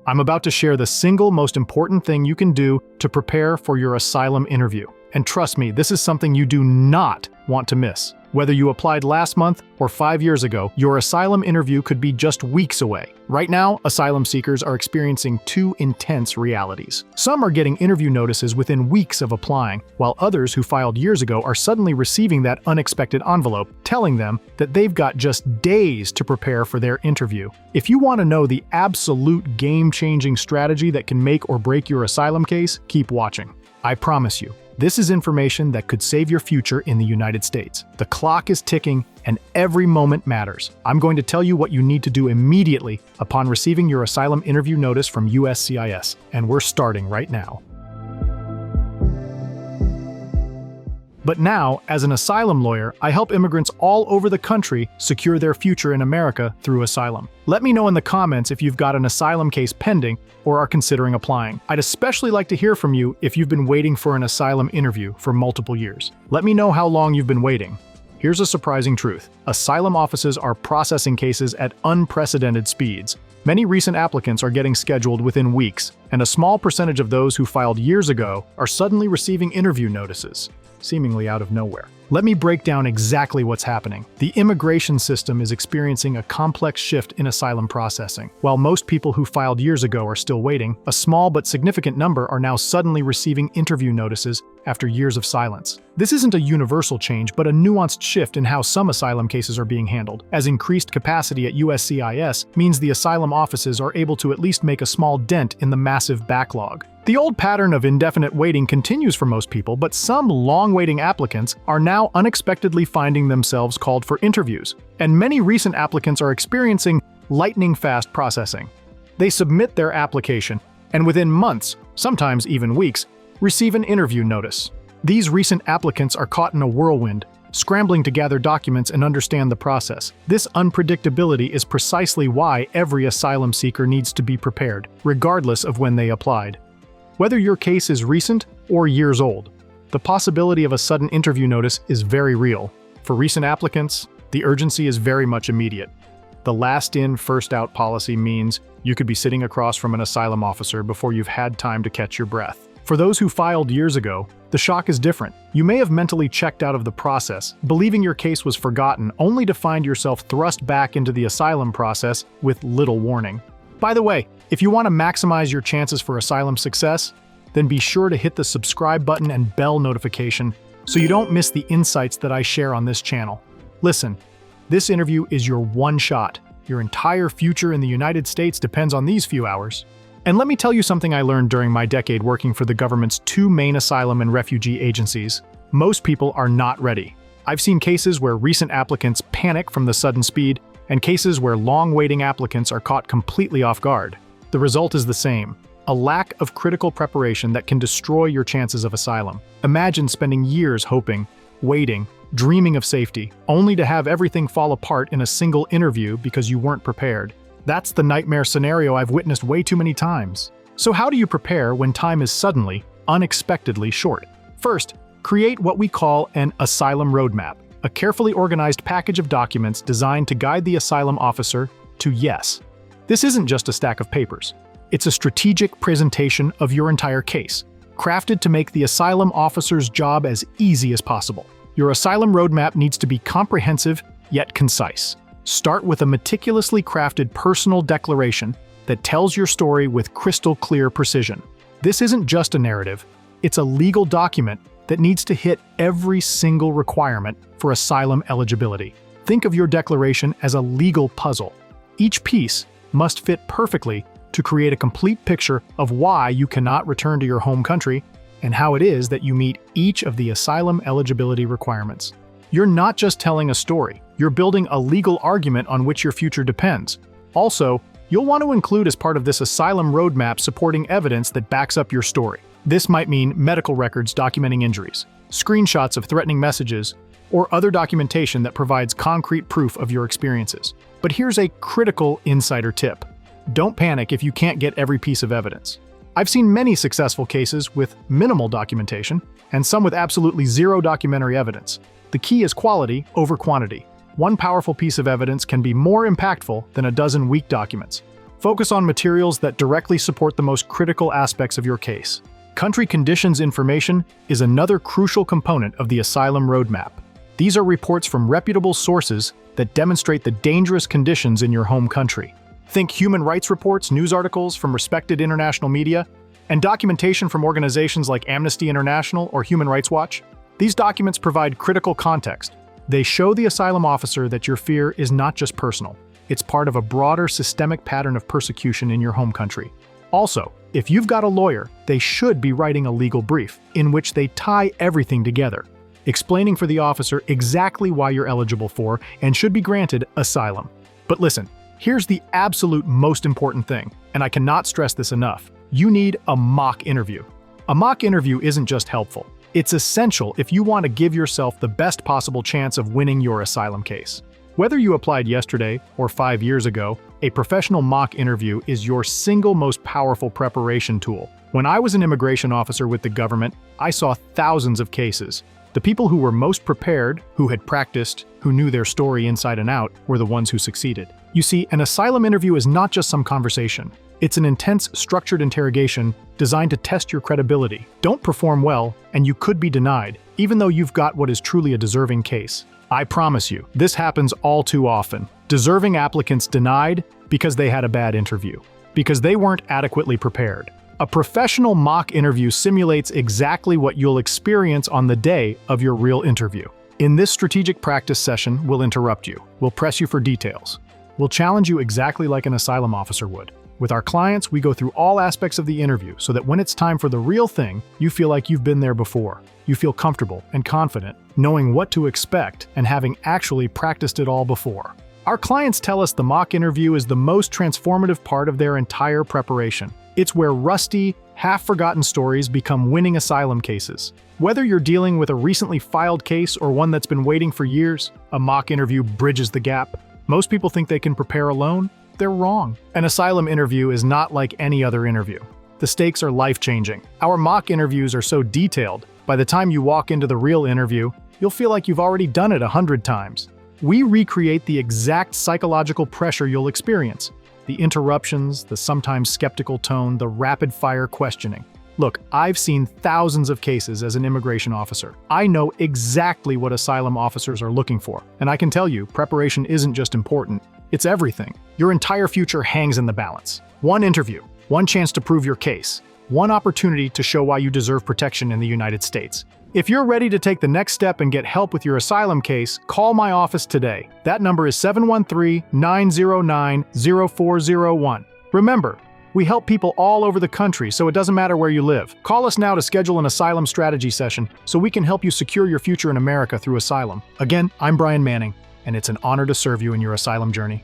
I'm about to share the single most important thing you can do to prepare for your asylum interview. And trust me, this is something you do not want to miss. Whether you applied last month or 5 years ago, your asylum interview could be just weeks away. Right now, asylum seekers are experiencing two intense realities. Some are getting interview notices within weeks of applying, while others who filed years ago are suddenly receiving that unexpected envelope, telling them that they've got just days to prepare for their interview. If you want to know the absolute game-changing strategy that can make or break your asylum case, keep watching. I promise you, this is information that could save your future in the United States. The clock is ticking, and every moment matters. I'm going to tell you what you need to do immediately upon receiving your asylum interview notice from USCIS, and we're starting right now. But now, as an asylum lawyer, I help immigrants all over the country secure their future in America through asylum. Let me know in the comments if you've got an asylum case pending or are considering applying. I'd especially like to hear from you if you've been waiting for an asylum interview for multiple years. Let me know how long you've been waiting. Here's a surprising truth. Asylum offices are processing cases at unprecedented speeds. Many recent applicants are getting scheduled within weeks, and a small percentage of those who filed years ago are suddenly receiving interview notices, seemingly out of nowhere. Let me break down exactly what's happening. The immigration system is experiencing a complex shift in asylum processing. While most people who filed years ago are still waiting, a small but significant number are now suddenly receiving interview notices after years of silence. This isn't a universal change, but a nuanced shift in how some asylum cases are being handled, as increased capacity at USCIS means the asylum offices are able to at least make a small dent in the massive backlog. The old pattern of indefinite waiting continues for most people, but some long-waiting applicants are now unexpectedly finding themselves called for interviews, and many recent applicants are experiencing lightning-fast processing. They submit their application, and within months, sometimes even weeks, receive an interview notice. These recent applicants are caught in a whirlwind, scrambling to gather documents and understand the process. This unpredictability is precisely why every asylum seeker needs to be prepared, regardless of when they applied. Whether your case is recent or years old, the possibility of a sudden interview notice is very real. For recent applicants, the urgency is very much immediate. The last-in, first-out policy means you could be sitting across from an asylum officer before you've had time to catch your breath. For those who filed years ago, the shock is different. You may have mentally checked out of the process, believing your case was forgotten, only to find yourself thrust back into the asylum process with little warning. By the way, if you want to maximize your chances for asylum success, then be sure to hit the subscribe button and bell notification so you don't miss the insights that I share on this channel. Listen, this interview is your one shot. Your entire future in the United States depends on these few hours. And let me tell you something I learned during my decade working for the government's two main asylum and refugee agencies. Most people are not ready. I've seen cases where recent applicants panic from the sudden speed, and cases where long-waiting applicants are caught completely off guard. The result is the same: a lack of critical preparation that can destroy your chances of asylum. Imagine spending years hoping, waiting, dreaming of safety, only to have everything fall apart in a single interview because you weren't prepared. That's the nightmare scenario I've witnessed way too many times. So how do you prepare when time is suddenly, unexpectedly short? First, create what we call an asylum roadmap, a carefully organized package of documents designed to guide the asylum officer to yes. This isn't just a stack of papers. It's a strategic presentation of your entire case, crafted to make the asylum officer's job as easy as possible. Your asylum roadmap needs to be comprehensive yet concise. Start with a meticulously crafted personal declaration that tells your story with crystal clear precision. This isn't just a narrative, it's a legal document that needs to hit every single requirement for asylum eligibility. Think of your declaration as a legal puzzle. Each piece must fit perfectly to create a complete picture of why you cannot return to your home country and how it is that you meet each of the asylum eligibility requirements. You're not just telling a story, you're building a legal argument on which your future depends. Also, you'll want to include as part of this asylum roadmap supporting evidence that backs up your story. This might mean medical records documenting injuries, screenshots of threatening messages, or other documentation that provides concrete proof of your experiences. But here's a critical insider tip. Don't panic if you can't get every piece of evidence. I've seen many successful cases with minimal documentation, and some with absolutely zero documentary evidence. The key is quality over quantity. One powerful piece of evidence can be more impactful than a dozen weak documents. Focus on materials that directly support the most critical aspects of your case. Country conditions information is another crucial component of the asylum roadmap. These are reports from reputable sources that demonstrate the dangerous conditions in your home country. Think human rights reports, news articles from respected international media, and documentation from organizations like Amnesty International or Human Rights Watch. These documents provide critical context. They show the asylum officer that your fear is not just personal. It's part of a broader systemic pattern of persecution in your home country. Also, if you've got a lawyer, they should be writing a legal brief in which they tie everything together, explaining for the officer exactly why you're eligible for and should be granted asylum. But listen, here's the absolute most important thing, and I cannot stress this enough. You need a mock interview. A mock interview isn't just helpful. It's essential if you want to give yourself the best possible chance of winning your asylum case. Whether you applied yesterday or 5 years ago, a professional mock interview is your single most powerful preparation tool. When I was an immigration officer with the government, I saw thousands of cases. The people who were most prepared, who had practiced, who knew their story inside and out, were the ones who succeeded. You see, an asylum interview is not just some conversation. It's an intense, structured interrogation designed to test your credibility. Don't perform well, and you could be denied, even though you've got what is truly a deserving case. I promise you, this happens all too often. Deserving applicants denied because they had a bad interview, because they weren't adequately prepared. A professional mock interview simulates exactly what you'll experience on the day of your real interview. In this strategic practice session, we'll interrupt you. We'll press you for details. We'll challenge you exactly like an asylum officer would. With our clients, we go through all aspects of the interview so that when it's time for the real thing, you feel like you've been there before. You feel comfortable and confident, knowing what to expect and having actually practiced it all before. Our clients tell us the mock interview is the most transformative part of their entire preparation. It's where rusty, half-forgotten stories become winning asylum cases. Whether you're dealing with a recently filed case or one that's been waiting for years, a mock interview bridges the gap. Most people think they can prepare alone. They're wrong. An asylum interview is not like any other interview. The stakes are life-changing. Our mock interviews are so detailed, by the time you walk into the real interview, you'll feel like you've already done it 100 times. We recreate the exact psychological pressure you'll experience. The interruptions, the sometimes skeptical tone, the rapid-fire questioning. Look, I've seen thousands of cases as an immigration officer. I know exactly what asylum officers are looking for, and I can tell you, preparation isn't just important, it's everything. Your entire future hangs in the balance. One interview, one chance to prove your case, one opportunity to show why you deserve protection in the United States. If you're ready to take the next step and get help with your asylum case, call my office today. That number is 713-909-0401. Remember, we help people all over the country, so it doesn't matter where you live. Call us now to schedule an asylum strategy session so we can help you secure your future in America through asylum. Again, I'm Brian Manning, and it's an honor to serve you in your asylum journey.